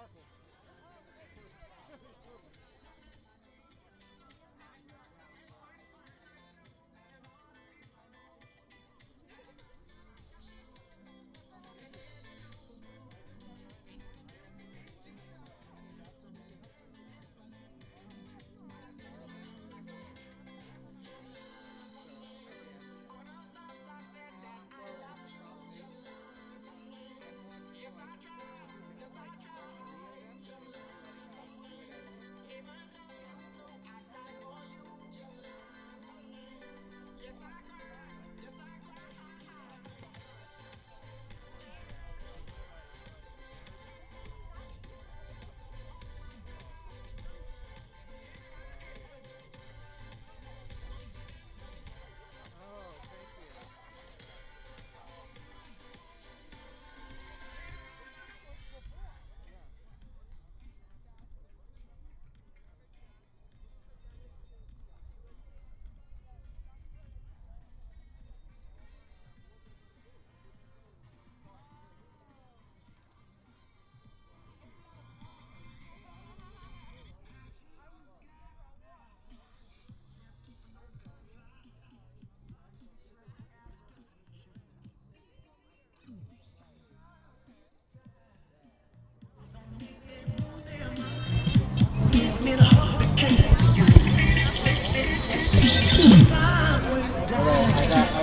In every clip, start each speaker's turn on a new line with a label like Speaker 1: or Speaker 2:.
Speaker 1: I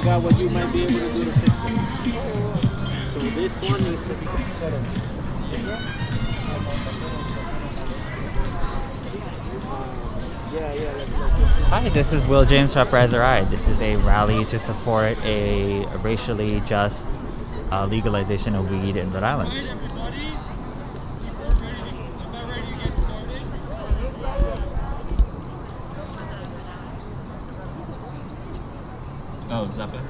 Speaker 1: got what you might be able to do to fix it. So this one needs to be
Speaker 2: Hi, this is Will James from Lives Matter RI. This is a rally to support a racially just legalization of weed in Rhode Island.
Speaker 3: All right, everybody. About ready to get started. Oh, is that better?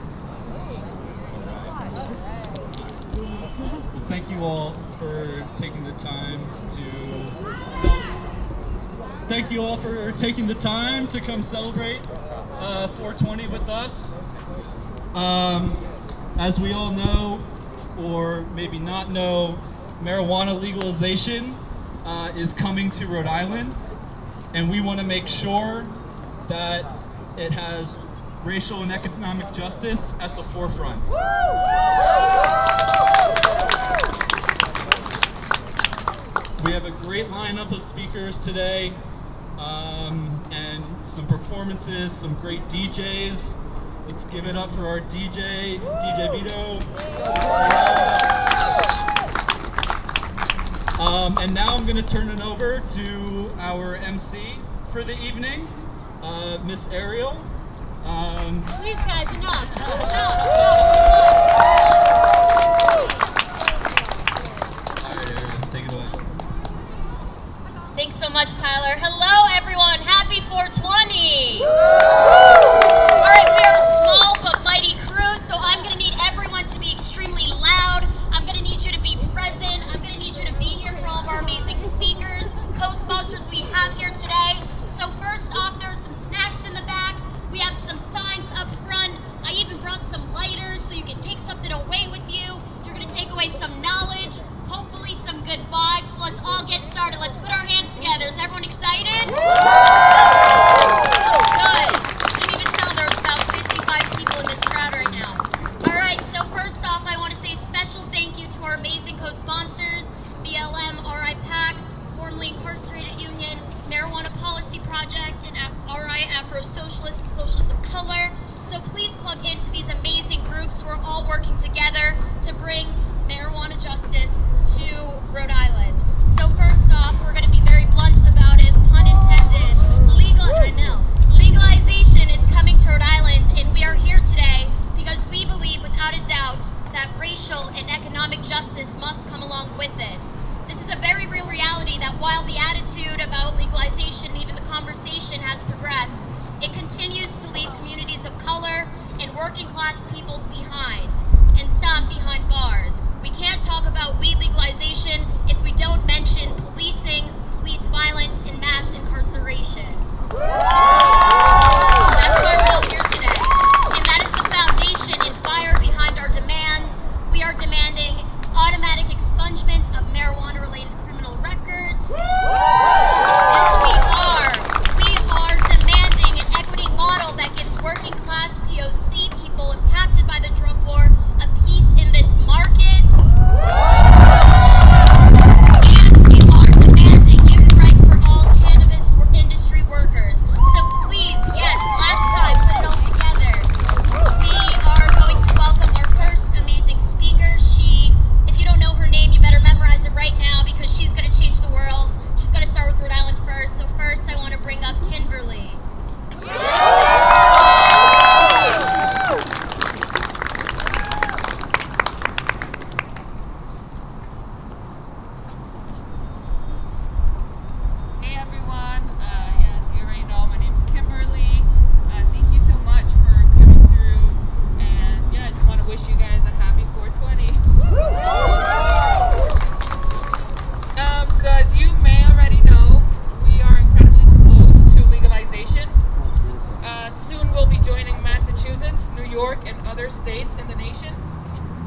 Speaker 3: Thank you all for taking the time to come celebrate 420 with us. As we all know, or maybe not know, marijuana legalization is coming to Rhode Island, and we want to make sure that it has racial and economic justice at the forefront. We have a great lineup of speakers today, and some performances, some great DJs. Let's give it up for our DJ Vito. And now I'm going to turn it over to our MC for the evening, Miss Ariel.
Speaker 4: Please, guys, enough. Stop.
Speaker 3: All right, Ariel, take it away.
Speaker 4: Thanks so much, Tyler. Hello, everyone. Happy 420. All right, we are a small but mighty crew, so I'm going to need everyone to be extremely loud. I'm going to need you to be present. I'm going to need you to be here for all of our amazing speakers, co-sponsors we have here today. So first off, there's some snacks in the back. We have some signs up front. I even brought some lighters so you can take something away with you. You're going to take away some knowledge, hopefully some good vibes. So let's all get started. Let's put our hands together. Is everyone excited? Oh, good. Didn't even tell there was about 55 people in this crowd right now. All right, so first off, I want to say a special thank you to our amazing co-sponsors, BLM RI PAC, formerly Incarcerated Union, Marijuana Policy Project, and RI Afrosocialists, Socialists of Color. So please plug into these amazing groups who are all working together to bring marijuana justice to Rhode Island. So first off, we're going to be very blunt about it, pun intended. Legalization is coming to Rhode Island, and we are here today because we believe without a doubt that racial and economic justice must come along with it. This is a very real reality that while the attitude about legalization, even the conversation has progressed, it continues to leave communities of color and working class peoples behind, and some behind bars. We can't talk about weed legalization if we don't mention policing, police violence, and mass incarceration. That's why we're all here today. And that is the foundation and fire behind our demands. We are demanding automatic expungement of marijuana-related criminal records,
Speaker 5: states in the nation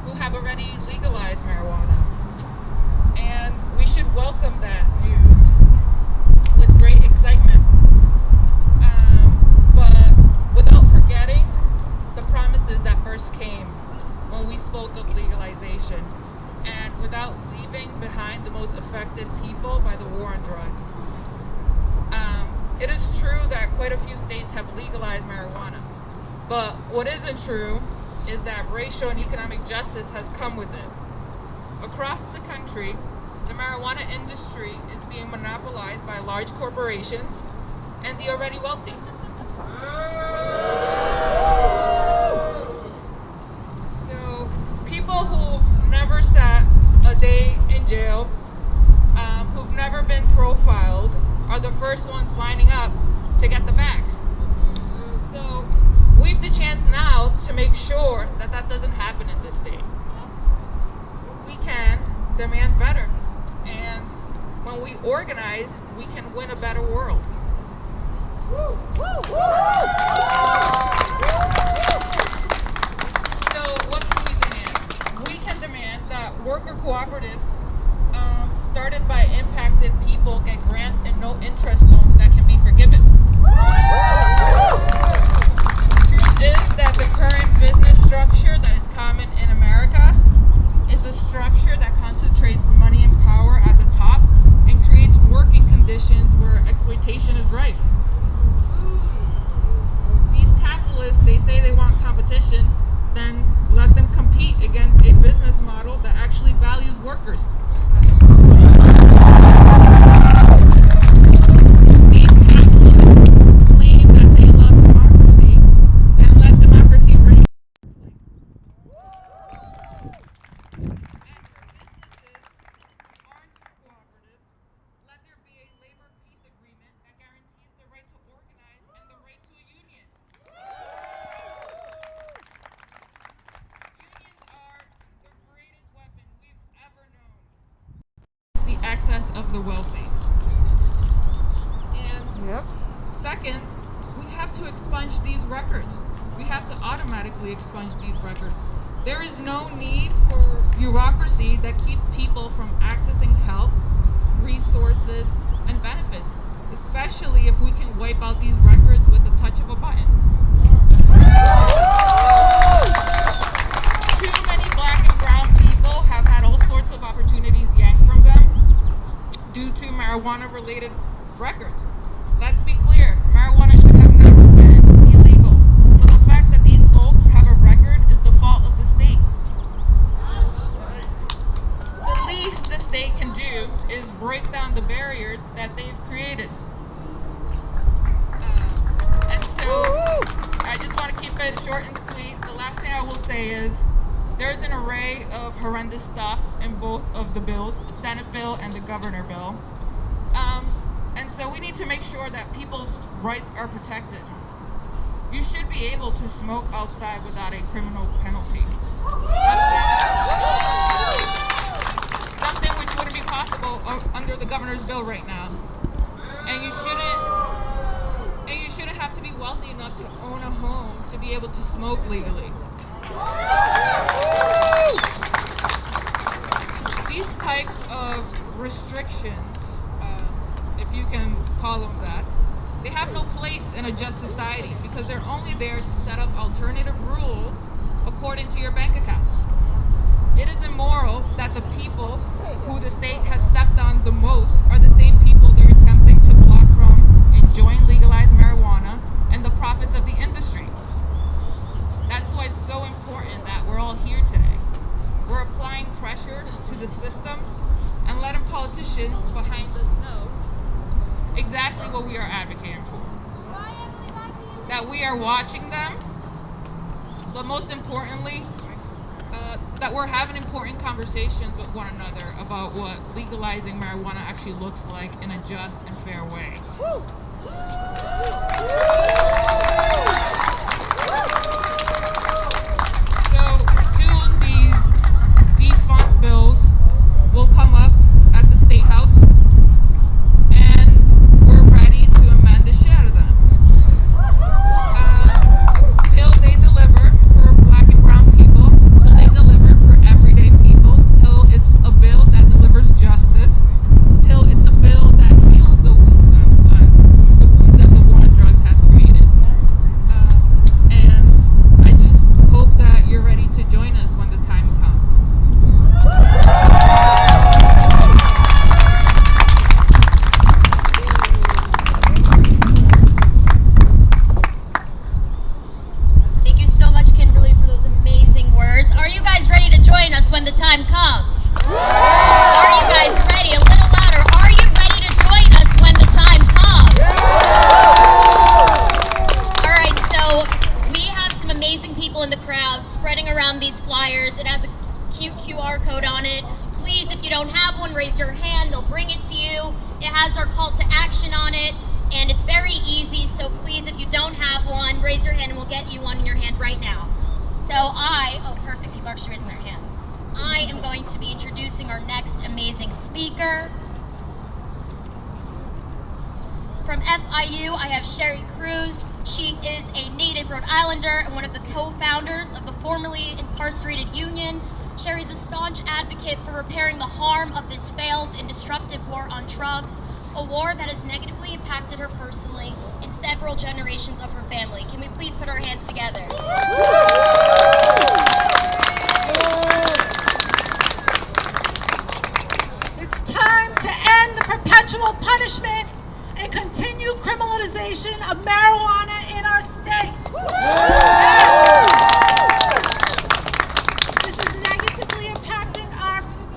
Speaker 5: who have already legalized marijuana. And we should welcome that news with great excitement. But without forgetting the promises that first came when we spoke of legalization, and without leaving behind the most affected people by the war on drugs. It is true that quite a few states have legalized marijuana, but what isn't true is that racial and economic justice has come with it. Across the country, the marijuana industry is being monopolized by large corporations and the already wealthy. So people who've never sat a day in jail, who've never been profiled, are the first ones lining up to get the bag. So we have the chance now to make sure that that doesn't happen in this state. We can demand better, and when we organize, we can win a better world. So what can we demand? We can demand that worker cooperatives started by impacted people get grants and no interest loans that can be forgiven. The truth is that the current business structure that is common in America is a structure that concentrates money and power at the top and creates working conditions where exploitation is rife. These capitalists, they say they want competition, then let them compete against a business model that actually values workers. These capitalists claim that they love democracy and let democracy reign. Let there be a labor peace agreement that guarantees the right to organize and the right to a union. Unions are the greatest weapon we've ever known. The access of the wealthy. And second, we have to expunge these records. We have to automatically expunge these records. There is no need for bureaucracy that keeps people from accessing help, resources, and benefits, especially if we can wipe out these records with the touch of a button. Too many black and brown people have had all sorts of opportunities yanked from them due to marijuana-related records. Let's be clear, marijuana should have never been illegal. So the fact that these folks have a record is the fault of the state. The least the state can do is break down the barriers that they've created. And so I just want to keep it short and sweet. The last thing I will say is there's an array of horrendous stuff in both of the bills, the Senate bill and the governor bill. And so we need to make sure that people's rights are protected. You should be able to smoke outside without a criminal penalty. Something which wouldn't be possible under the governor's bill right now. And you shouldn't have to be wealthy enough to own a home to be able to smoke legally. These types of restrictions, if you can call them that, they have no place in a just society because they're only there to set up alternative rules according to your bank accounts. It is immoral that the people who the state has stepped on the most are the same people they're attempting to block from enjoying legalized marijuana and the profits of the industry. That's why it's so important that we're all here today. We're applying pressure to the system and letting politicians behind us know exactly what we are advocating for. That we are watching them, but most importantly, that we're having important conversations with one another about what legalizing marijuana actually looks like in a just and fair way. So soon these defunct bills will come up at the State House, and we're ready to amend the shit out of them. Till they deliver for black and brown people.
Speaker 4: call to action on it, and it's very easy, so please, if you don't have one, raise your hand and we'll get you one in your hand right now. So oh perfect, people are actually raising their hands. I am going to be introducing our next amazing speaker. From FIU, I have Sherry Crews. She is a native Rhode Islander and one of the co-founders of the formerly incarcerated union. Sherry's a staunch advocate for repairing the harm of this failed and destructive war on drugs, a war that has negatively impacted her personally and several generations of her family. Can we please put our hands together?
Speaker 6: It's time to end the perpetual punishment and continue criminalization of marijuana in our state. This is negatively impacting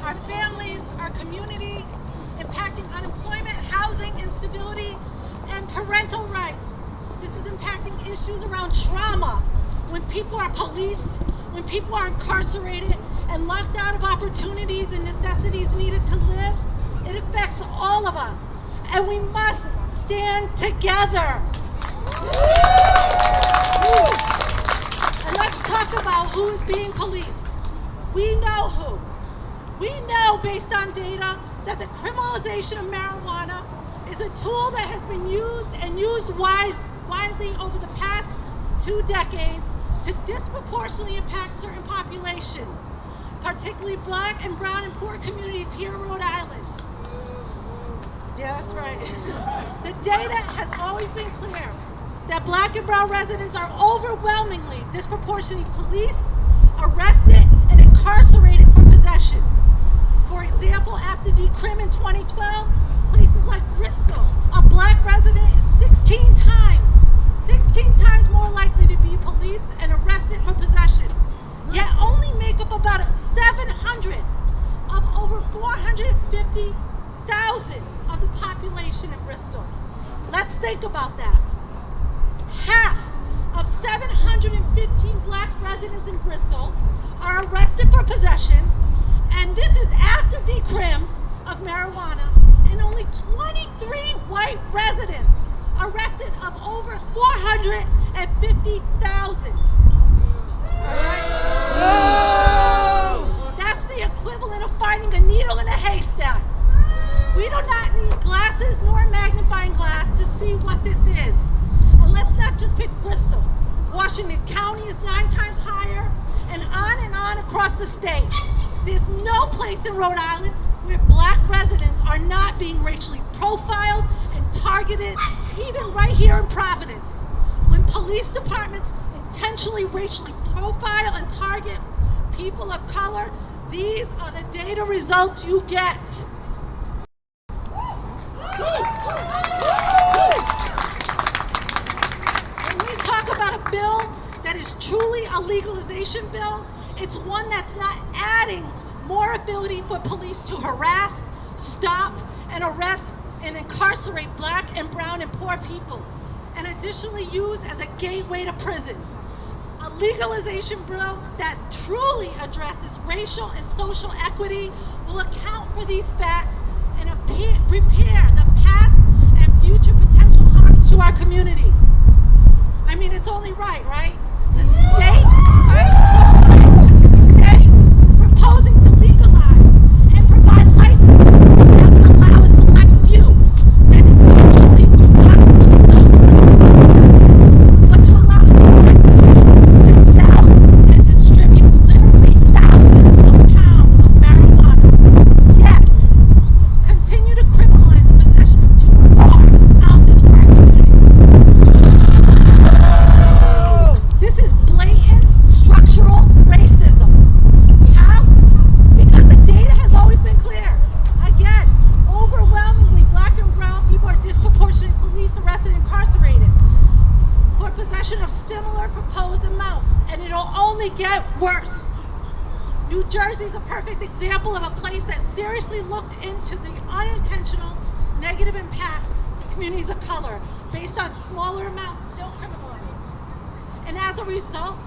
Speaker 6: our families, our community, impacting unemployment, housing instability, and parental rights. This is impacting issues around trauma, when people are policed, when people are incarcerated and locked out of opportunities and necessities needed to live. It affects all of us, and we must stand together. And let's talk about who is being policed. We know who. We know, based on data, that the criminalization of marijuana is a tool that has been used and used widely over the past 2 decades to disproportionately impact certain populations, particularly Black and brown and poor communities here in Rhode Island. Yeah, that's right. The data has always been clear that Black and brown residents are overwhelmingly disproportionately policed, arrested, and incarcerated for possession. For example, after decrim in 2012, places like Bristol, a Black resident is 16 times more likely to be policed and arrested for possession, yet only make up about 700 of over 450,000 of the population in Bristol. Let's think about that. Half of 715 Black residents in Bristol are arrested for possession, and this is after decrim of marijuana, and only 23 white residents arrested of over 450,000. That's the equivalent of finding a needle in a haystack. We do not need glasses nor magnifying glass to see what this is. And let's not just pick Bristol. Washington County is 9 times higher, and on across the state. There's no place in Rhode Island where Black residents are not being racially profiled and targeted, even right here in Providence. When police departments intentionally racially profile and target people of color, these are the data results you get. When we talk about a bill that is truly a legalization bill, it's one that's not adding more ability for police to harass, stop, and arrest and incarcerate Black and brown and poor people, and additionally used as a gateway to prison. A legalization bill that truly addresses racial and social equity will account for these facts and repair the past and future potential harms to our community. I mean, it's only right? The state, proposing to legalize and provide licenses that would allow a select few that intentionally do not include those but to allow a select few to sell and distribute literally thousands of pounds of marijuana, yet continue to criminalize the possession of 2 or more ounces for our community. This is blatant structural racism. How? Because the data has always been clear. Again, overwhelmingly Black and brown people are disproportionately policed, arrested, and incarcerated for possession of similar proposed amounts, and it'll only get worse. New Jersey is a perfect example of a place that seriously looked into the unintentional negative impacts to communities of color based on smaller amounts still criminalized. And as a result,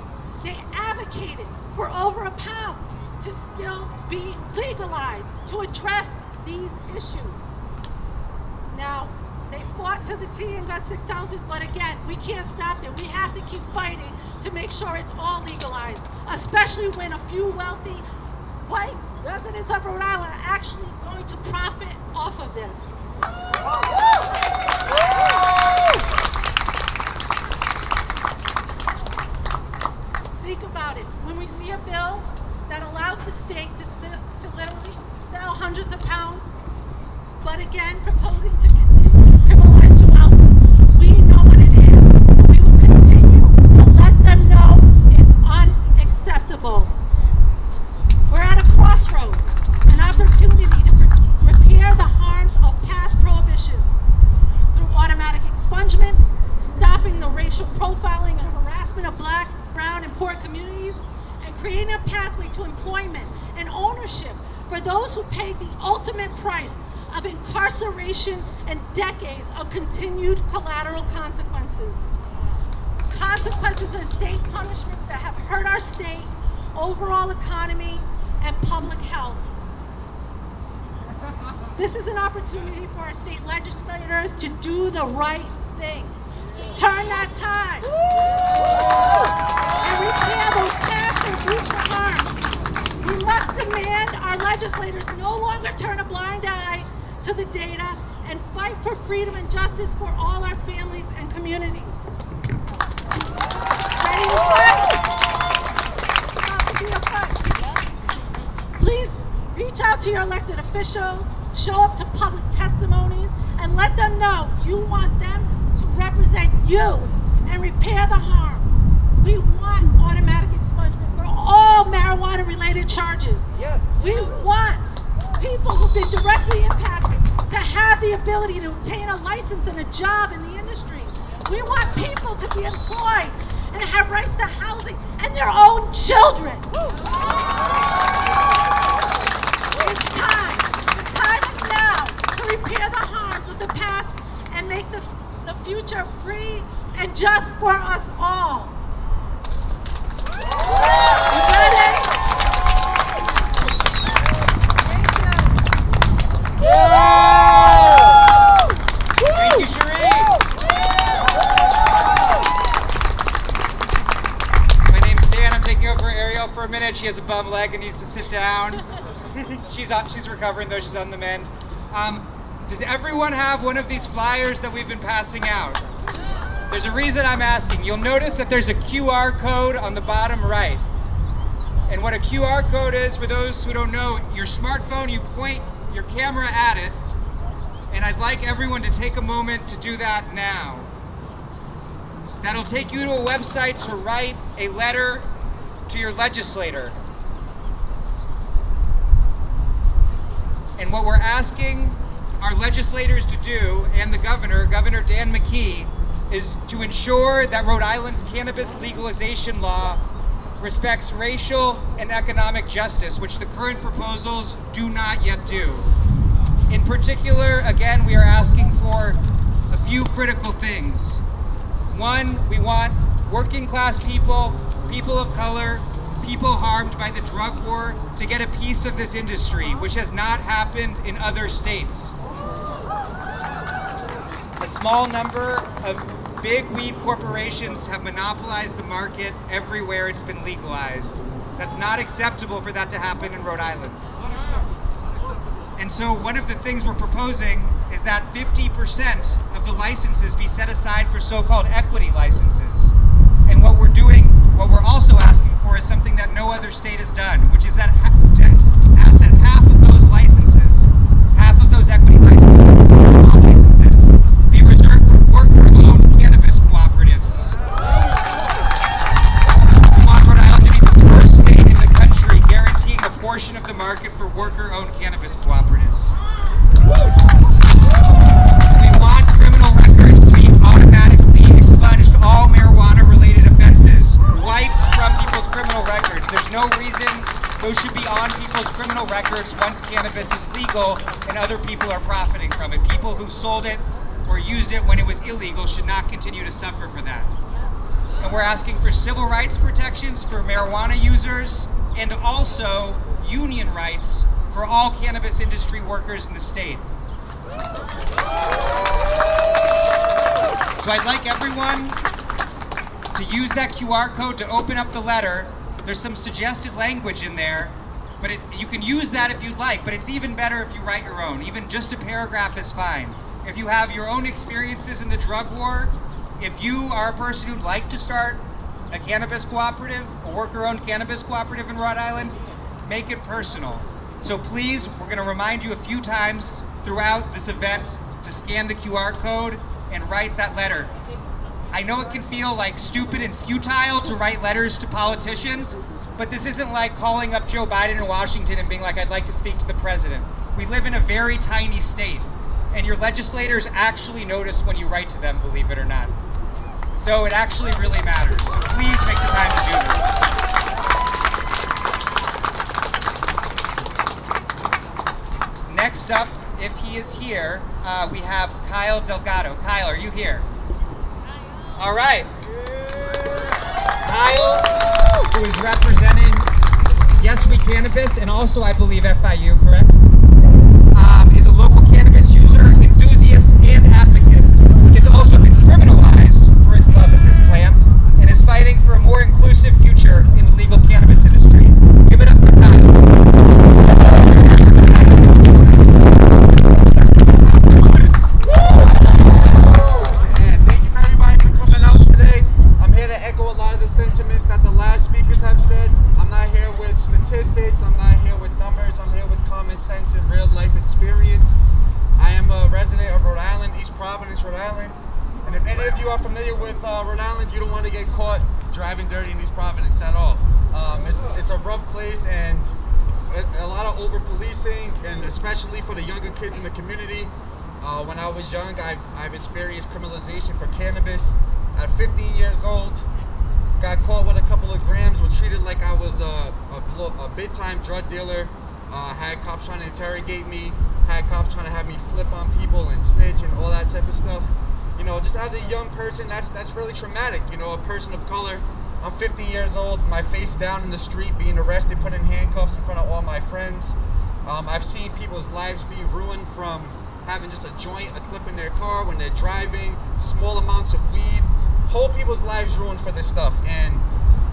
Speaker 6: they advocated for over a pound to still be legalized to address these issues. Now, fought to the T and got 6,000, but again, we can't stop there. We have to keep fighting to make sure it's all legalized, especially when a few wealthy white residents of Rhode Island are actually going to profit off of this. Think about it. When we see a bill that allows the state to literally sell hundreds of pounds, but again, proposing to continue to criminalize 2 ounces, we know what it is. We will continue to let them know it's unacceptable. We're at a crossroads, an opportunity to repair the harms of past prohibitions through automatic expungement, stopping the racial profiling and harassment of Black, brown, and poor communities, and creating a pathway to employment and ownership for those who paid the ultimate price of incarceration and decades of continued collateral consequences. Consequences and state punishments that have hurt our state, overall economy, and public health. This is an opportunity for our state legislators to do the right thing, to turn that tide, and repair those past and future harms. We must demand our legislators no longer turn a blind eye to the data and fight for freedom and justice for all our families and communities. Ready to fight? It's about to be a fight. Please reach out to your elected officials, show up to public testimonies, and let them know you want them to represent you and repair the harm. We want automatic expungement for all marijuana-related charges. Yes. We want people who've been directly impacted to have the ability to obtain a license and a job in the industry. We want people to be employed and have rights to housing and their own children. It's time. The time is now to repair the harms of the past and make the future free and just for us all. You ready?
Speaker 7: Thank you, Sherry. My name's Dan. I'm taking over for Ariel for a minute. She has a bum leg and needs to sit down. She's recovering though. She's on the mend. Does everyone have one of these flyers that we've been passing out? There's a reason I'm asking. You'll notice that there's a QR code on the bottom right. And what a QR code is, for those who don't know, your smartphone, you point your camera at it, and I'd like everyone to take a moment to do that now. That'll take you to a website to write a letter to your legislator. And what we're asking our legislators to do, and the governor, Governor Dan McKee, is to ensure that Rhode Island's cannabis legalization law respects racial and economic justice, which the current proposals do not yet do. In particular, again, we are asking for a few critical things. One, we want working class people, people of color, people harmed by the drug war to get a piece of this industry, which has not happened in other states. A small number of big weed corporations have monopolized the market everywhere it's been legalized. That's not acceptable for that to happen in Rhode Island. And so one of the things we're proposing is that 50% of the licenses be set aside for so-called equity licenses. And what we're also asking for is something that no other state has done, which is that ask that half of those licenses, half of those equity licenses, be reserved for worker-owned cannabis cooperatives. We want Rhode Island to be the first state in the country guaranteeing a portion of the market for worker-owned cannabis cooperatives. We want criminal records to be automatically expunged. All marijuana-related offenses wiped from people's criminal records. There's no reason those should be on people's criminal records once cannabis is legal and other people are profiting from it. People who sold it or used it when it was illegal should not continue to suffer for that. And we're asking for civil rights protections for marijuana users and also union rights for all cannabis industry workers in the state. So I'd like everyone to use that QR code to open up the letter. There's some suggested language in there, but you can use that if you'd like, but it's even better if you write your own. Even just a paragraph is fine. If you have your own experiences in the drug war, if you are a person who'd like to start a cannabis cooperative, a worker-owned cannabis cooperative in Rhode Island, make it personal. So please, we're going to remind you a few times throughout this event to scan the QR code and write that letter. I know it can feel like stupid and futile to write letters to politicians, but this isn't like calling up Joe Biden in Washington and being like, I'd like to speak to the president. We live in a very tiny state, and your legislators actually notice when you write to them, believe it or not. So it actually really matters. So please make the time to do this. Next up, if he is here, we have Kyle Delgado. Kyle, are you here? All right. Kyle, who is representing Yes We Cannabis and also, I believe, FIU, correct? Is a local cannabis user, enthusiast, and advocate. He has also been criminalized for his love of this plant and is fighting for a more inclusive future in the legal cannabis industry. Give it up for Kyle.
Speaker 8: Sentiments that the last speakers have said. I'm not here with statistics, I'm not here with numbers, I'm here with common sense and real life experience. I am a resident of Rhode Island, East Providence, Rhode Island. And if any of you are familiar with Rhode Island, you don't want to get caught driving dirty in East Providence at all. It's a rough place and a lot of over-policing, and especially for the younger kids in the community. When I was young, I've experienced criminalization for cannabis. At 15 years old, got caught with a couple of grams, was treated like I was a big-time drug dealer, had cops trying to interrogate me, had cops trying to have me flip on people and snitch and all that type of stuff. You know, just as a young person, that's really traumatic. You know, a person of color. I'm 15 years old, my face down in the street, being arrested, put in handcuffs in front of all my friends. I've seen people's lives be ruined from having just a joint, a clip in their car when they're driving, small amounts of weed. Whole people's lives ruined for this stuff, and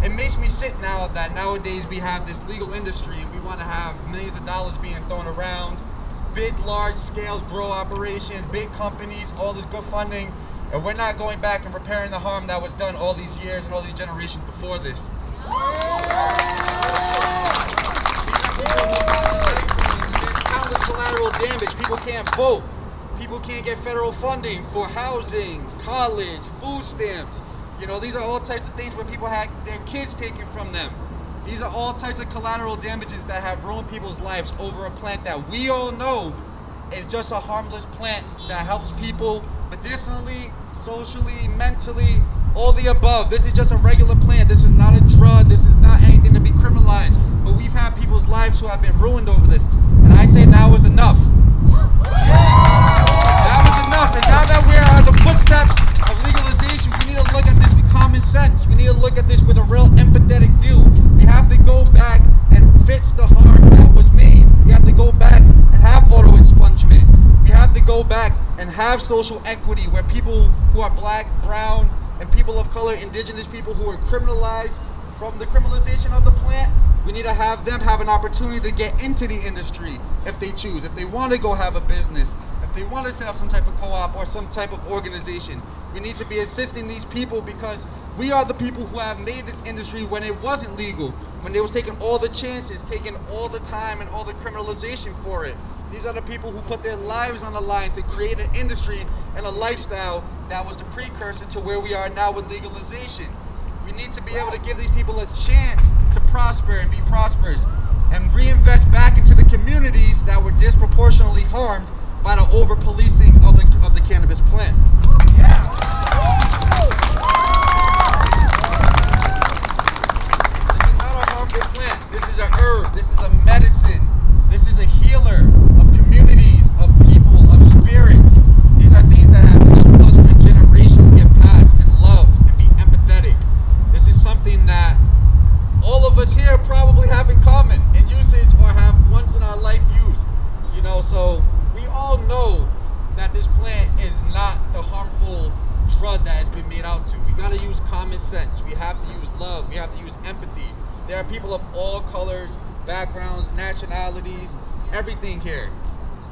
Speaker 8: it makes me sick now that nowadays we have this legal industry and we want to have millions of dollars being thrown around, big, large-scale grow operations, big companies, all this good funding, and we're not going back and repairing the harm that was done all these years and all these generations before this. Countless collateral damage. People can't vote. People can't get federal funding for housing, college, food stamps. You know, these are all types of things where people had their kids taken from them. These are all types of collateral damages that have ruined people's lives over a plant that we all know is just a harmless plant that helps people medicinally, socially, mentally, all the above. This is just a regular plant. This is not a drug. This is not anything to be criminalized. But we've had people's lives who have been ruined over this. And I say now is enough. That was enough, and now that we're on the footsteps of legalization, we need to look at this with common sense. We need to look at this with a real empathetic view. We have to go back and fix the harm that was made. We have to go back and have auto expungement. We have to go back and have social equity where people who are black, brown, and people of color, indigenous people who are criminalized from the criminalization of the plant, we need to have them have an opportunity to get into the industry if they choose, if they want to go have a business, if they want to set up some type of co-op or some type of organization. We need to be assisting these people because we are the people who have made this industry when it wasn't legal, when they was taking all the chances, taking all the time and all the criminalization for it. These are the people who put their lives on the line to create an industry and a lifestyle that was the precursor to where we are now with legalization. We need to be able to give these people a chance to prosper and be prosperous and reinvest back into the communities that were disproportionately harmed by the over-policing of the cannabis plant. This is not a harmful plant. This is a herb. This is a medicine. This is a healer of communities, of people, of spirits. These are things that have helped us for generations get past and love and be empathetic. This is something that all of us here probably have in common in usage or have once in our life used. So we all know that this plant is not the harmful crud that has been made out to. We gotta use common sense. We have to use love. We have to use empathy. There are people of all colors, backgrounds, nationalities, everything here.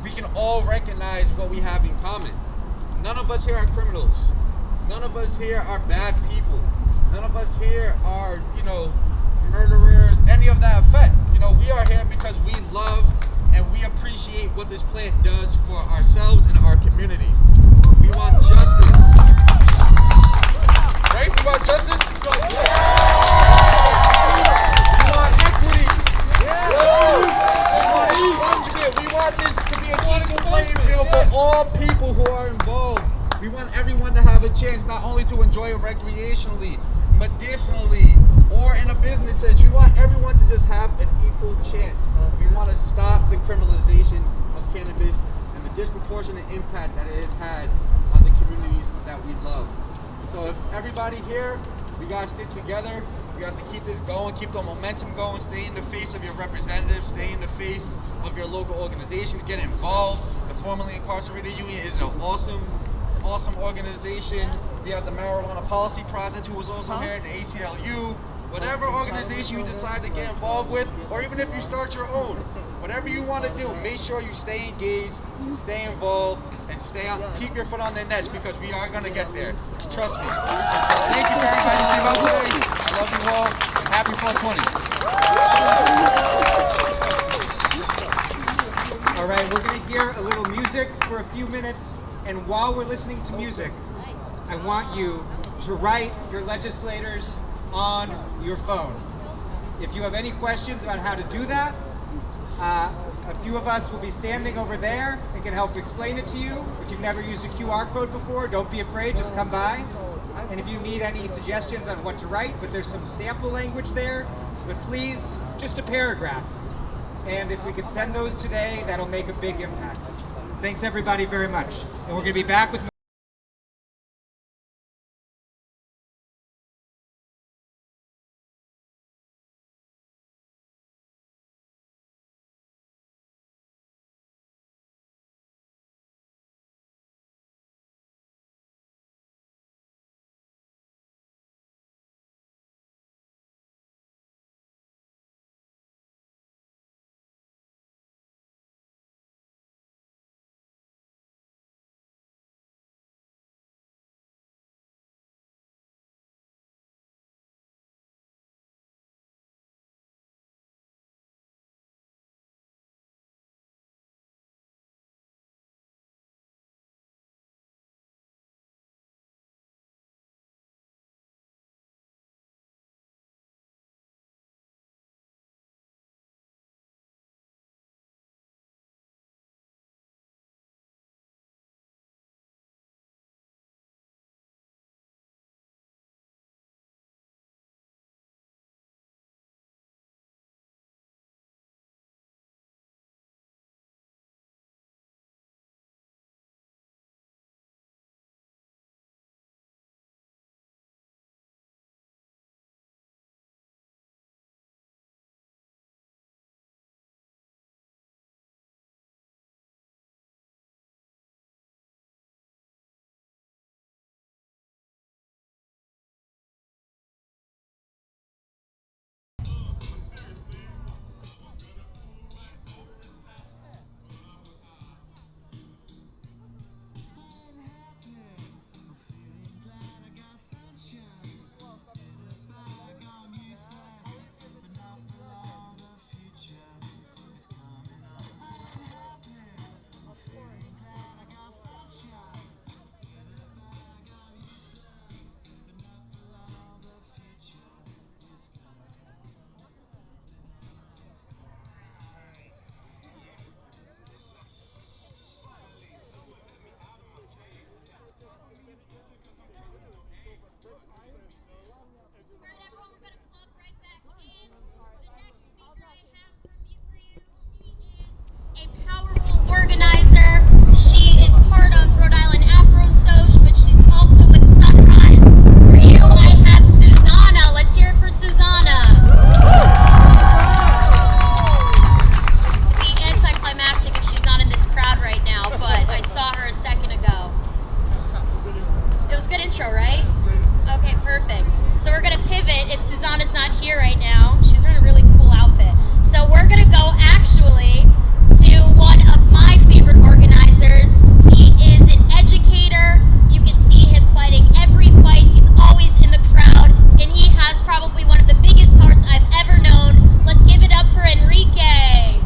Speaker 8: We can all recognize what we have in common. None of us here are criminals. None of us here are bad people. None of us here are, murderers, any of that effect. We are here because we love and we appreciate what this plant does for ourselves and our community. We want justice. Right? We want justice? We want equity. We want expungement. We want this to be an equal playing field for all people who are involved. We want everyone to have a chance not only to enjoy it recreationally, medicinally, or in a business sense. We want everyone to just have an equal chance. We want to stop the criminalization of cannabis and the disproportionate impact that it has had on the communities that we love. So if everybody here, we got to stick together. We have to keep this going, keep the momentum going, stay in the face of your representatives, stay in the face of your local organizations, get involved. The Formerly Incarcerated Union is an awesome organization. We have the Marijuana Policy Project, who was also here, the ACLU. Whatever organization you decide to get involved with, or even if you start your own, whatever you want to do, make sure you stay engaged, stay involved, and keep your foot on their necks, because we are going to get there. Trust me. And so thank you for everybody who came out today. I love you all. Happy 420.
Speaker 7: All right, we're going to hear a little music for a few minutes, and while we're listening to music, I want you to write your legislators on your phone. If you have any questions about how to do that, a few of us will be standing over there and can help explain it to you. If you've never used a QR code before, don't be afraid, just come by. And if you need any suggestions on what to write, but there's some sample language there, but please, just a paragraph. And if we could send those today, that'll make a big impact. Thanks everybody very much. And we're gonna be back with
Speaker 4: So we're gonna pivot if Susanna's not here right now. She's wearing a really cool outfit. So we're gonna go actually to one of my favorite organizers. He is an educator. You can see him fighting every fight. He's always in the crowd, and he has probably one of the biggest hearts I've ever known. Let's give it up for Enrique.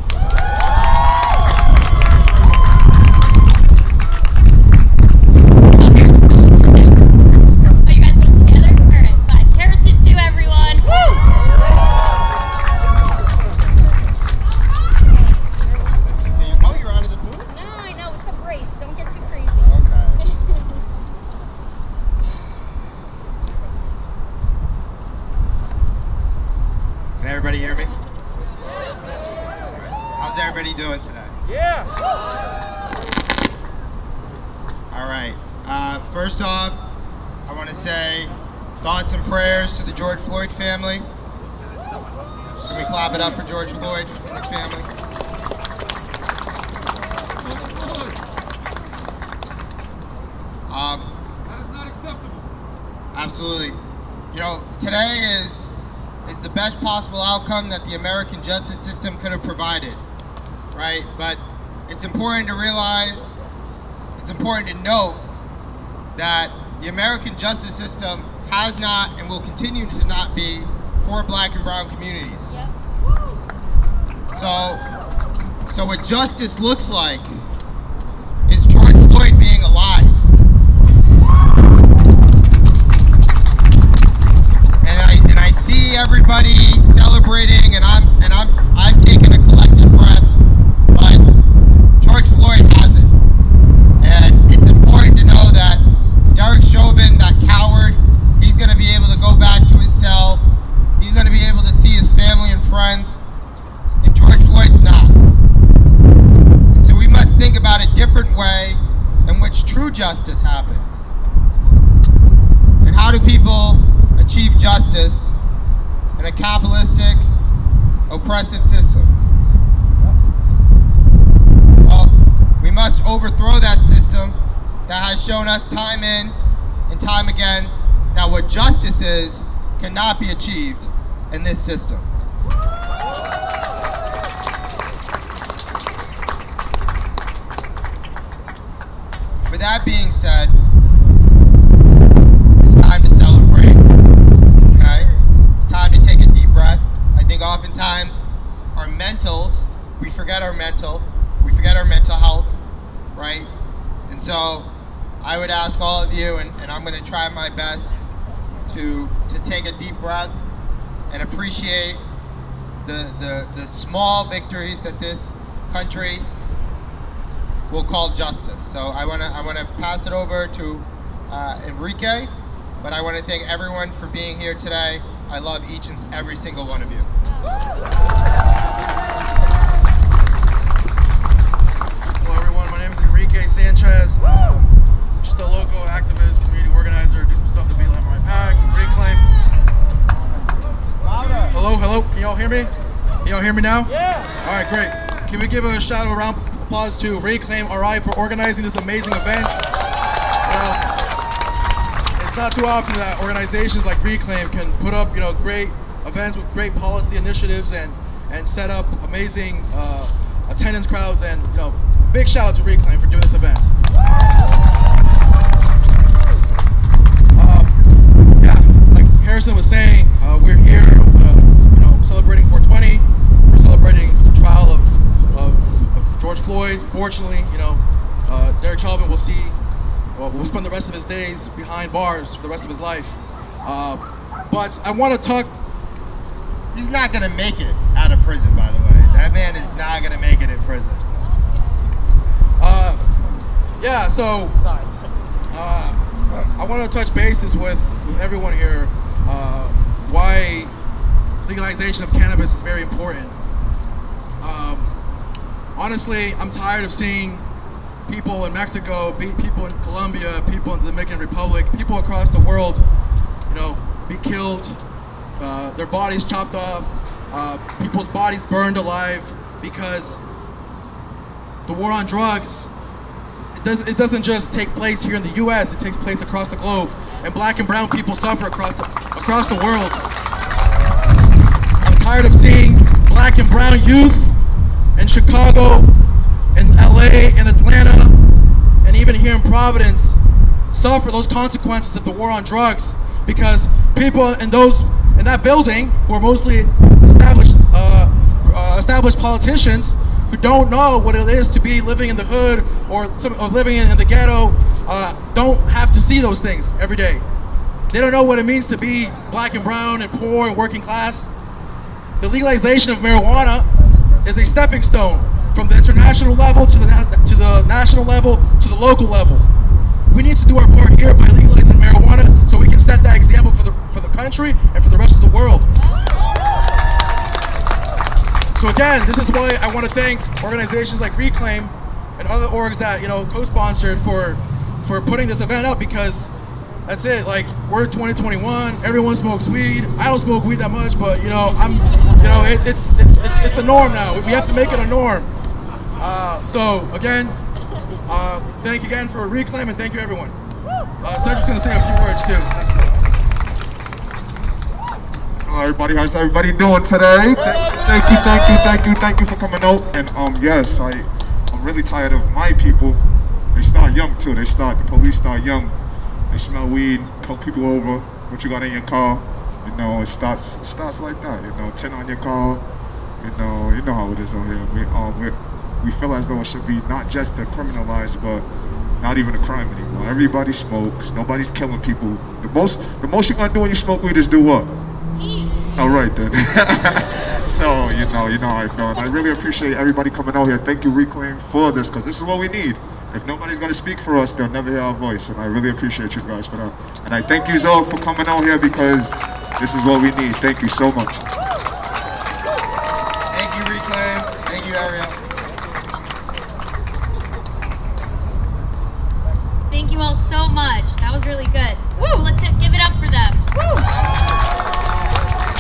Speaker 9: Everybody hear me? How's everybody doing today?
Speaker 1: Yeah!
Speaker 9: All right. First off, I want to say thoughts and prayers to the George Floyd family. Can we clap it up for George Floyd and his family?
Speaker 8: That is not acceptable.
Speaker 9: Absolutely. You know, today is the best possible outcome that the American justice system could have provided, right? But it's important to realize, it's important to note that the American justice system has not and will continue to not be for Black and brown communities.
Speaker 4: Yep.
Speaker 9: So what justice looks like is George Floyd being alive. And I see everybody celebrating, and I've taken a collective breath, but George Floyd hasn't. And it's important to know that Derek Chauvin, that coward, he's going to be able to go back to his cell. He's going to be able to see his family and friends, and George Floyd's not. And so we must think about a different way in which true justice happens. And how do people achieve justice in a capitalistic, oppressive system? Well, we must overthrow that system that has shown us time in and time again that what justice is cannot be achieved in this system. With that being said, it's time to celebrate, okay? It's time to take a deep breath. I think oftentimes our mentals, we forget our mental health, right? And so I would ask all of you, and I'm gonna try my best to take a deep breath and appreciate the small victories that this country will call justice. So I wanna pass it over to Enrique, but I wanna thank everyone for being here today. I love each and every single one of you.
Speaker 10: Hello everyone, my name is Enrique Sanchez. Just a local activist, community organizer, do some stuff to be Lives Matter RI PAC, Reclaim. Hello, can y'all hear me? Can y'all hear me now?
Speaker 1: Yeah!
Speaker 10: All right, great. Can we give a shout out, round of applause to Reclaim RI for organizing this amazing event? It's not too often that organizations like Reclaim can put up, great events with great policy initiatives and set up amazing attendance crowds, and big shout out to Reclaim for doing this event. Yeah, like Harrison was saying, we're here, celebrating 420. We're celebrating the trial of George Floyd. Fortunately, Derek Chauvin will spend the rest of his days behind bars for the rest of his life. But I want to talk.
Speaker 9: He's not gonna make it out of prison, by the way. That man is not gonna make it in prison.
Speaker 10: Yeah, so I want to touch bases with everyone here. Why legalization of cannabis is very important. Honestly, I'm tired of seeing people in Mexico, people in Colombia, people in the Dominican Republic, people across the world, be killed, their bodies chopped off, people's bodies burned alive, because the war on drugs, it doesn't just take place here in the US, it takes place across the globe. and black and brown people suffer across the world. I'm tired of seeing black and brown youth in Chicago, in LA, in Atlanta, and even here in Providence suffer those consequences of the war on drugs, because people in that building, who are mostly established politicians who don't know what it is to be living in the hood or living in the ghetto, don't have to see those things every day. They don't know what it means to be black and brown and poor and working class. The legalization of marijuana is a stepping stone from the international level to the national level to the local level. We need to do our part here by legalizing marijuana so we can set that example for the country and for the rest of the world. So again, this is why I want to thank organizations like Reclaim and other orgs that, you know, co-sponsored for putting this event up, because that's it. Like, we're 2021. Everyone smokes weed. I don't smoke weed that much, but you know, it's a norm now. We have to make it a norm. So again, thank you again for Reclaim, and thank you everyone. Cedric's gonna say a few words too.
Speaker 11: Hello everybody, how's everybody doing today? Thank you for coming out. And yes, I'm really tired of my people. They start young too. The police start young. They smell weed, call people over, what you got in your car. You know, it starts like that. You know, 10 on your car. You know how it is out here. We feel as though it should be not just decriminalized, but not even a crime anymore. Everybody smokes. Nobody's killing people. The most you're gonna do when you smoke weed is do what? All right then. So you know how I feel, and I really appreciate everybody coming out here. Thank you, Reclaim, for this, because this is what we need. If nobody's gonna speak for us, they'll never hear our voice, and I really appreciate you guys for that. And I thank you all for coming out here, because this is what we need. Thank you so much.
Speaker 9: Thank you, Reclaim. Thank you, Ariel.
Speaker 4: Thank you all so much. That was really good. Woo! Let's give it up for them. Woo!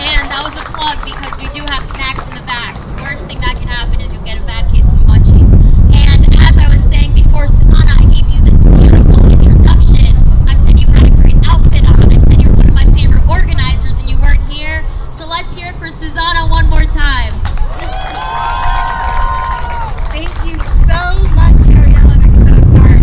Speaker 4: And that was a plug, because we do have snacks in the back. The worst thing that can happen is you'll get a bad case of munchies. And as I was saying before, Susanna, I gave you this beautiful introduction. I said you had a great outfit on. I said you were one of my favorite organizers and you weren't here. So let's hear it for Susanna one more time.
Speaker 12: Thank you so much, Ariel, and I'm so sorry.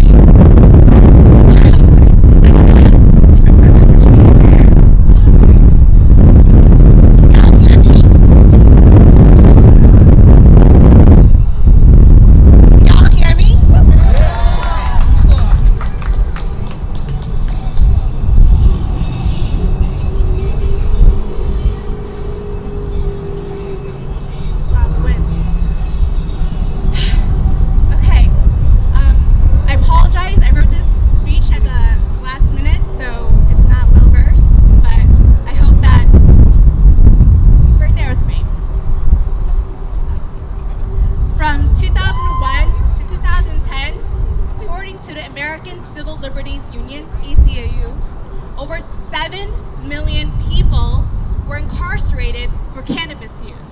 Speaker 12: Over 7 million people were incarcerated for cannabis use.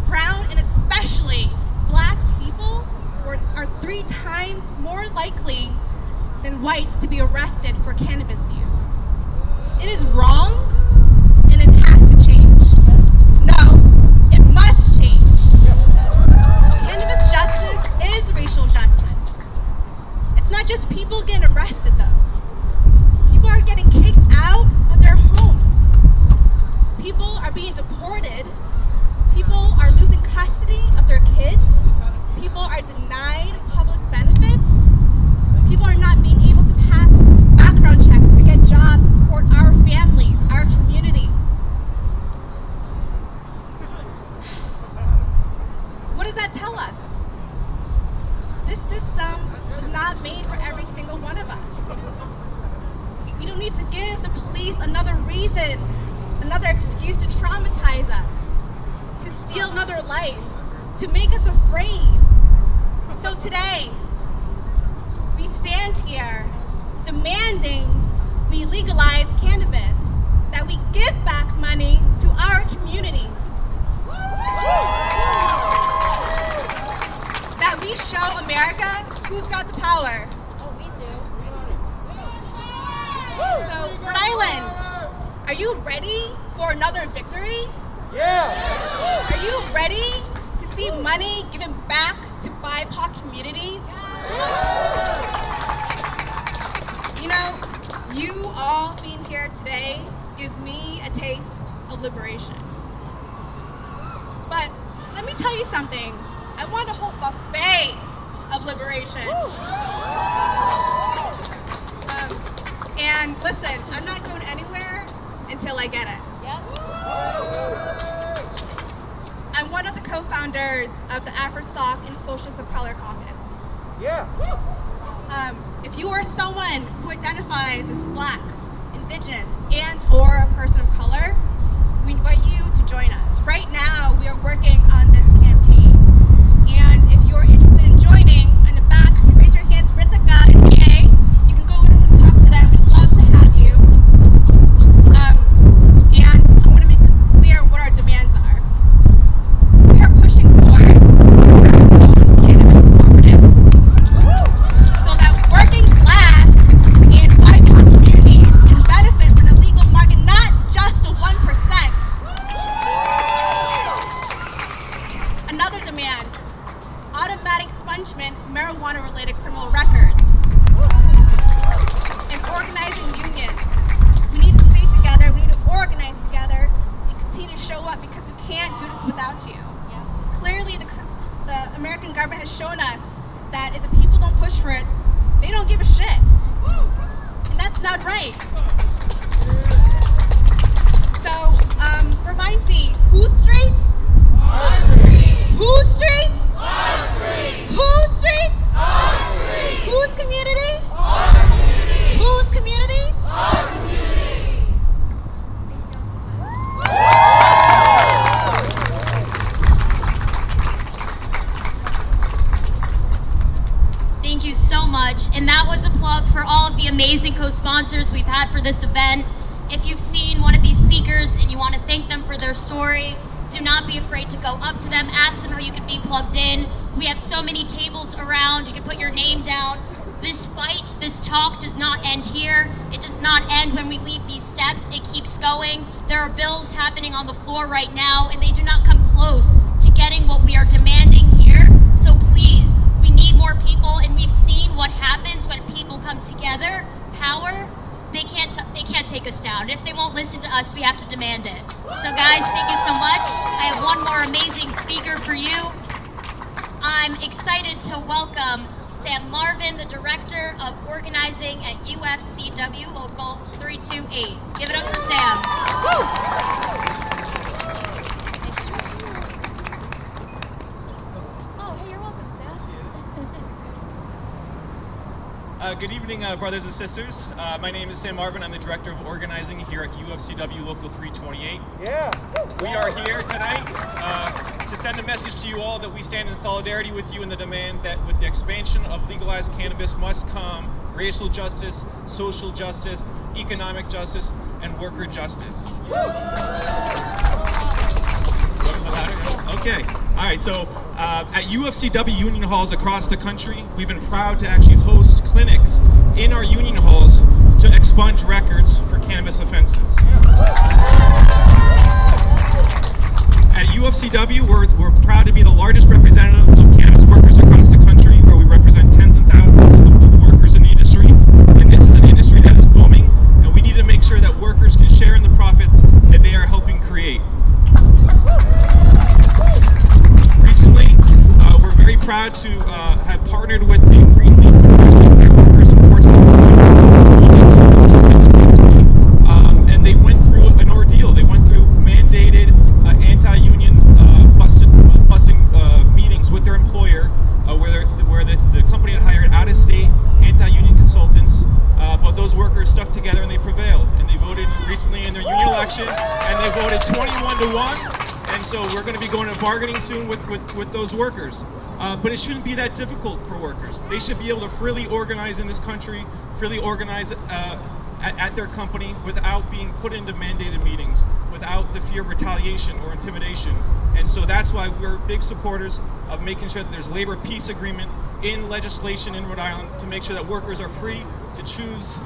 Speaker 12: Brown and especially black people are 3 times more likely than whites to be arrested for cannabis use. It is wrong, and it has to change. No, it must change. Cannabis justice is racial justice. It's not just people getting arrested though. People are getting kicked out of their homes. People are being deported. People are losing custody of their kids. People are denied public benefits. People are not being able to pass background checks to get jobs to support our families, our communities. What does that tell us? This system was not made for every single one of us. We don't need to give the police another reason, another excuse to traumatize us, to steal another life, to make us afraid. So today, we stand here demanding we legalize cannabis, that we give back money to our communities, that we show America who's got the power.
Speaker 4: Oh, we do.
Speaker 12: you ready for another victory?
Speaker 7: Yeah!
Speaker 12: Are you ready to see money given back to BIPOC communities? You know, you all being here today gives me a taste of liberation. But let me tell you something. I want a whole buffet of liberation. And listen, I'm not going anywhere until I get it. I'm one of the co-founders of the Afrosocialists and Socialists of Color Caucus.
Speaker 7: Yeah!
Speaker 12: If you are someone who identifies as Black, Indigenous, and/or a person of color, we invite you to join us. Right now, we are working on this campaign. And if you're interested in joining, in the back, you can raise your hands, Rithika and Kay. You can go and talk to them. We'd love to have you. And I want to make clear what our demands are. We are pushing for cannabis cooperatives so that working class and BIPOC communities can benefit from the legal market, not just a 1%. Another demand, automatic expungement of marijuana-related criminal records. And organizing unions. We need to stay together, we need to organize together, and continue to show up because we can't do this without you. Clearly, the American government has shown us that if the people don't push for it, they don't give a shit. And that's not right. So, reminds me, whose streets? Our streets. Whose streets? Our streets. Whose streets? Our streets. Whose community? Our community. Whose community? Our community.
Speaker 4: Thank you so much. And that was a plug for all of the amazing co-sponsors we've had for this event. If you've seen one of these speakers and you want to thank them for their story, do not be afraid to go up to them, ask them how you can be plugged in. We have so many tables around, you can put your name down. This fight, this talk does not end here. It does not end when we leave these steps, it keeps going. There are bills happening on the floor right now and they do not come close to getting what we are demanding here. So please, we need more people, and we've seen what happens when people come together. Power, they can't take us down. If they won't listen to us, we have to demand it. So guys, thank you so much. I have one more amazing speaker for you. I'm excited to welcome Sam Marvin, the Director of Organizing at UFCW Local 328. Give it up for Sam. Woo!
Speaker 13: Good evening, brothers and sisters. My name is Sam Marvin. I'm the Director of Organizing here at UFCW Local 328.
Speaker 7: Yeah!
Speaker 13: We are here tonight to send a message to you all that we stand in solidarity with you in the demand that with the expansion of legalized cannabis must come racial justice, social justice, economic justice, and worker justice. Okay, all right, so at UFCW union halls across the country, we've been proud to actually host clinics in our union halls to expunge records for cannabis offenses. At UFCW, we're proud to be the largest representative of cannabis workers across the country, where we represent tens and thousands of workers in the industry. And this is an industry that is booming, and we need to make sure that workers can share in the profits that they are helping create. Recently, we're very proud to have partnered with the Green League workers in Portsmouth, and they went through an ordeal. They went through mandated anti-union busting meetings with their employer, where the company had hired out-of-state anti-union consultants, but those workers stuck together and they prevailed. And they voted recently in their union election, and they voted 21-1. And so we're going to be going to bargaining soon with those workers. But it shouldn't be that difficult for workers. They should be able to freely organize in this country, freely organize at their company without being put into mandated meetings, without the fear of retaliation or intimidation. And so that's why we're big supporters of making sure that there's labor peace agreement in legislation in Rhode Island to make sure that workers are free to choose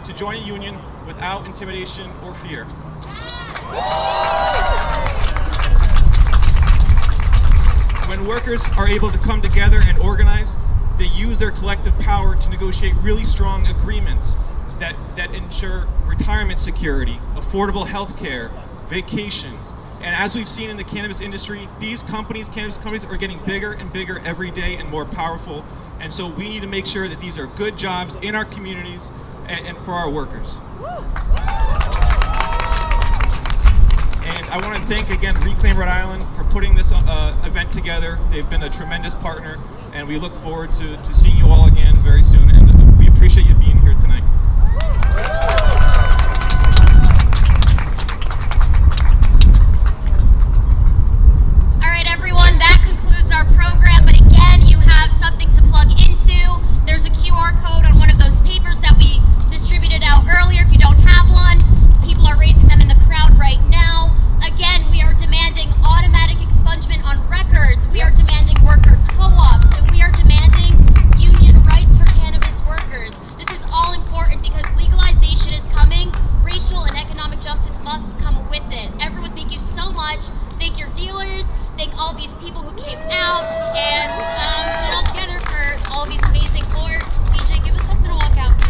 Speaker 13: to join a union without intimidation or fear. When workers are able to come together and organize, they use their collective power to negotiate really strong agreements that ensure retirement security, affordable health care, vacations. And as we've seen in the cannabis industry, these cannabis companies are getting bigger and bigger every day and more powerful. And so we need to make sure that these are good jobs in our communities and for our workers. And I want to thank again Reclaim Rhode Island for putting this event together. They've been a tremendous partner, and we look forward to seeing you all again very soon. And we appreciate you being here tonight.
Speaker 4: All right, everyone, that concludes our program. But again, you have something to plug into. There's a QR code on one of those papers that we distributed out earlier. If you don't have one, people are raising them in the crowd right now. Again, we are demanding automatic expungement on records. We are demanding worker co-ops, and we are demanding union rights for cannabis workers. This is all important because legalization is coming. Racial and economic justice must come with it. Everyone, thank you so much. Thank your dealers. Thank all these people who came out and put it all together for all these amazing orgs. DJ, give us something to walk out to.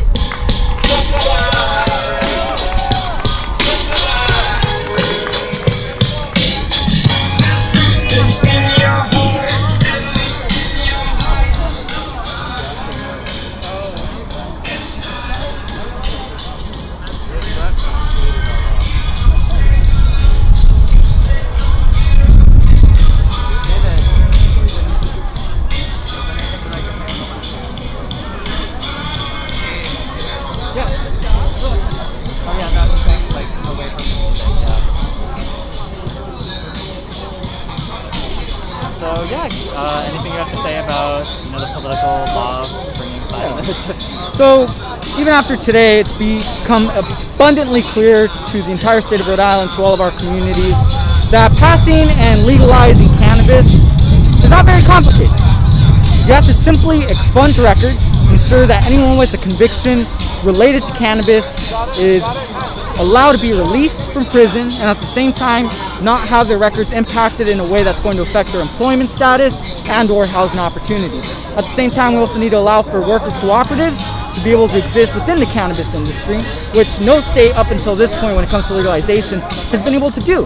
Speaker 2: Anything you have to say about the political law bringing violence?
Speaker 14: So, even after today, it's become abundantly clear to the entire state of Rhode Island, to all of our communities, that passing and legalizing cannabis is not very complicated. You have to simply expunge records, ensure that anyone with a conviction related to cannabis is allowed to be released from prison, and at the same time not have their records impacted in a way that's going to affect their employment status and or housing opportunities. At the same time, we also need to allow for worker cooperatives to be able to exist within the cannabis industry, which no state up until this point when it comes to legalization has been able to do.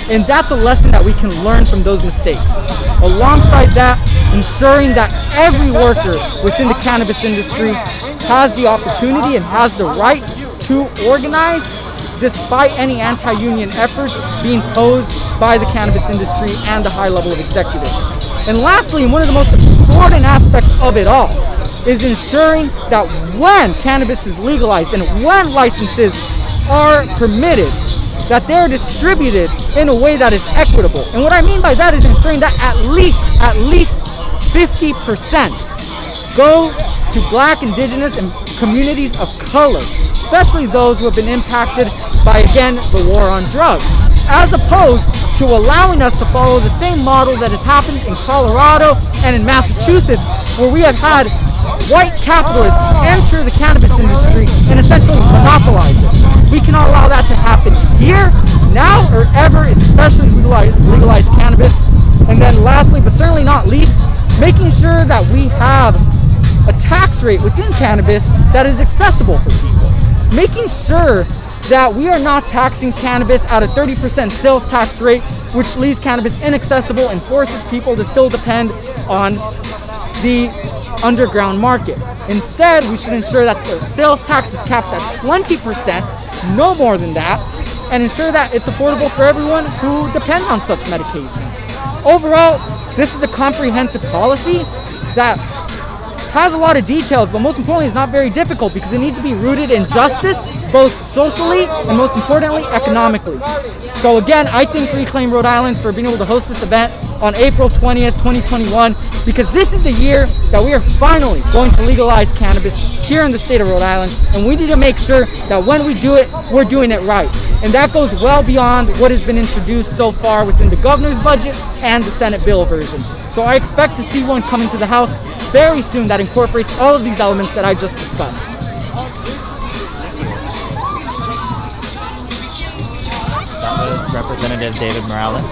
Speaker 14: And that's a lesson that we can learn from those mistakes. Alongside that, ensuring that every worker within the cannabis industry has the opportunity and has the right to organize despite any anti-union efforts being posed by the cannabis industry and the high level of executives. And lastly, and one of the most important aspects of it all, is ensuring that when cannabis is legalized and when licenses are permitted, that they're distributed in a way that is equitable. And what I mean by that is ensuring that at least 50% go to Black, Indigenous, and communities of color, especially those who have been impacted by, again, the war on drugs, as opposed to allowing us to follow the same model that has happened in Colorado and in Massachusetts, where we have had white capitalists enter the cannabis industry and essentially monopolize it. We cannot allow that to happen here, now, or ever, especially as we legalize cannabis. And then lastly, but certainly not least, making sure that we have a tax rate within cannabis that is accessible for people. Making sure that we are not taxing cannabis at a 30% sales tax rate, which leaves cannabis inaccessible and forces people to still depend on the underground market. Instead, we should ensure that the sales tax is capped at 20%, no more than that, and ensure that it's affordable for everyone who depends on such medication. Overall, this is a comprehensive policy that has a lot of details, but most importantly, it's not very difficult because it needs to be rooted in justice, both socially and most importantly, economically. So again, I thank Reclaim Rhode Island for being able to host this event on April 20th, 2021, because this is the year that we are finally going to legalize cannabis here in the state of Rhode Island, and we need to make sure that when we do it, we're doing it right. And that goes well beyond what has been introduced so far within the governor's budget and the Senate bill version. So I expect to see one coming to the House very soon that incorporates all of these elements that I just discussed.
Speaker 2: Representative David Morales.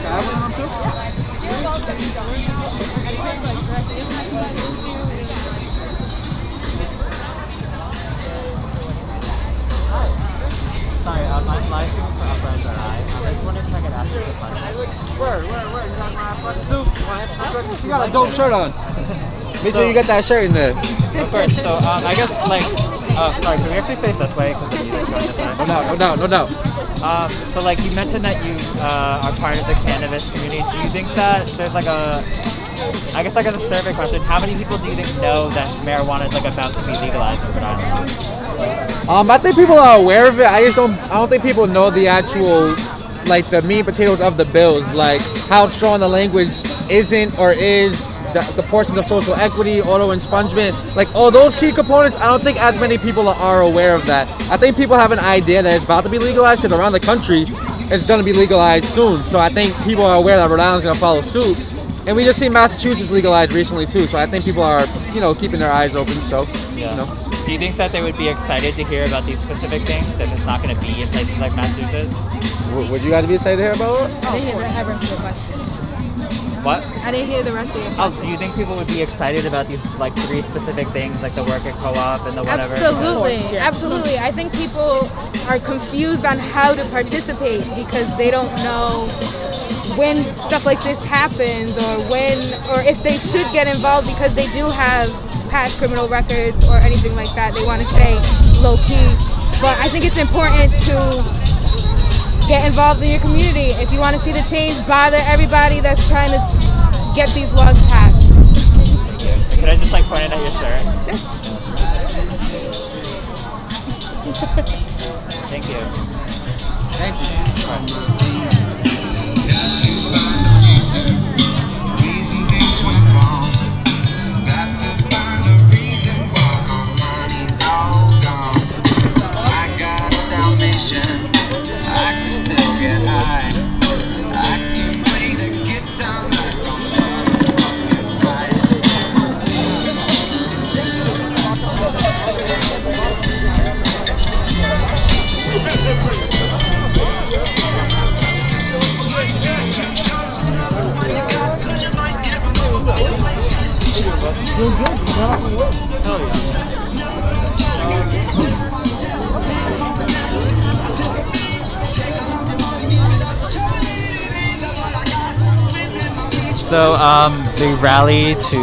Speaker 2: Sorry, I'm live streaming for Uprise RI. I just wondering if I could ask you a question.
Speaker 8: Where? You got my suit? You got a dope shirt on. Make sure you get that shirt in there.
Speaker 2: Of course. So, I guess, like, sorry, can we actually face this way? Because the music's going this way.
Speaker 8: No doubt.
Speaker 2: So, like, you mentioned that you are part of the cannabis community. Do you think that there's, like, a survey question, how many people do you think know that marijuana is, like, about to be legalized in Rhode Island?
Speaker 8: I think people are aware of it. I don't think people know the actual, like, the meat and potatoes of the bills, like how strong the language isn't or is, the portions of social equity, auto expungement, like all those key components. I don't think as many people are aware of that. I think people have an idea that it's about to be legalized because around the country it's going to be legalized soon. So I think people are aware that Rhode Island's going to follow suit. And we just seen Massachusetts legalized recently too. So I think people are, keeping their eyes open. So,
Speaker 2: Do you think that they would be excited to hear about these specific things if it's not going to be in places like Massachusetts?
Speaker 8: Would you guys be excited to hear about it?
Speaker 15: I didn't hear the rest of your question.
Speaker 2: What?
Speaker 15: I didn't hear the rest of your question.
Speaker 2: Do you think people would be excited about these, like, 3 specific things, like the work at co-op and the whatever?
Speaker 15: Absolutely. I think people are confused on how to participate because they don't know when stuff like this happens or if they should get involved because they do have past criminal records or anything like that. They want to stay low key. But I think it's important to get involved in your community. If you want to see the change, bother everybody that's trying to get these laws passed.
Speaker 2: Thank you. Could I just point it at your shirt?
Speaker 15: Sure.
Speaker 2: Thank you.
Speaker 8: Thank you.
Speaker 2: So the rally to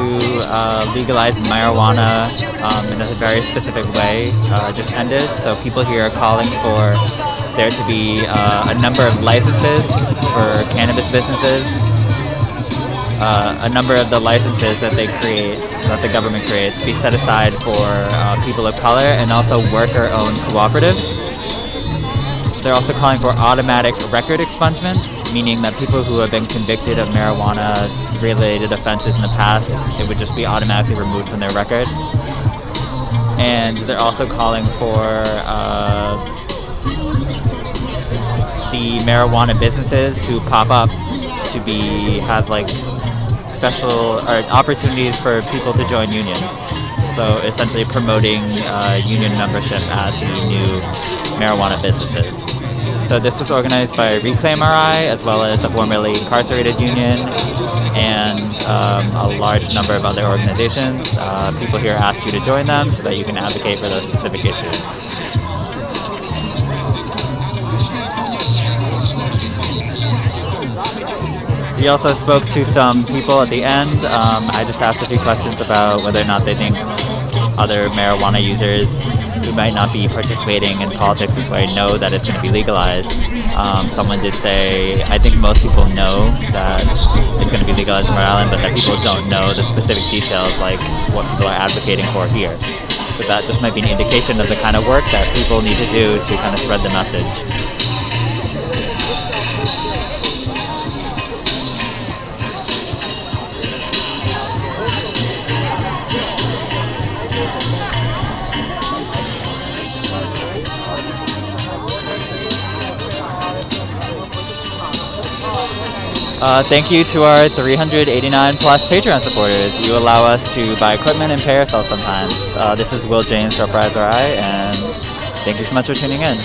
Speaker 2: legalize marijuana in a very specific way just ended. So people here are calling for there to be a number of licenses for cannabis businesses. A number of the licenses that they create, that the government creates, be set aside for people of color and also worker-owned cooperatives. They're also calling for automatic record expungement, meaning that people who have been convicted of marijuana-related offenses in the past, it would just be automatically removed from their record. And they're also calling for the marijuana businesses who pop up to have like special opportunities for people to join unions. So essentially promoting union membership at the new marijuana businesses. So this was organized by Reclaim RI, as well as the formerly Incarcerated Union, and a large number of other organizations. People here ask you to join them so that you can advocate for those specific issues. We also spoke to some people at the end. I just asked a few questions about whether or not they think other marijuana users who might not be participating in politics this way know that it's going to be legalized. Someone did say, I think most people know that it's going to be legalized in Rhode Island, but that people don't know the specific details, like what people are advocating for here. So that just might be an indication of the kind of work that people need to do to kind of spread the message. Thank you to our 389 plus Patreon supporters. You allow us to buy equipment and pay ourselves sometimes. This is Will James for Uprise RI, and thank you so much for tuning in.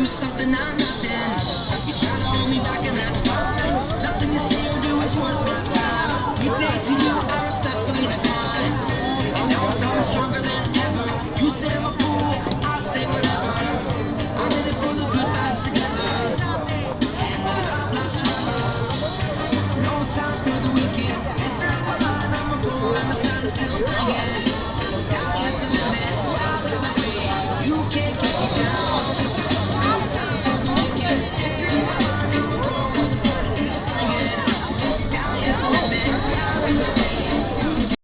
Speaker 16: something I'm nothing. You try to hold me back and that's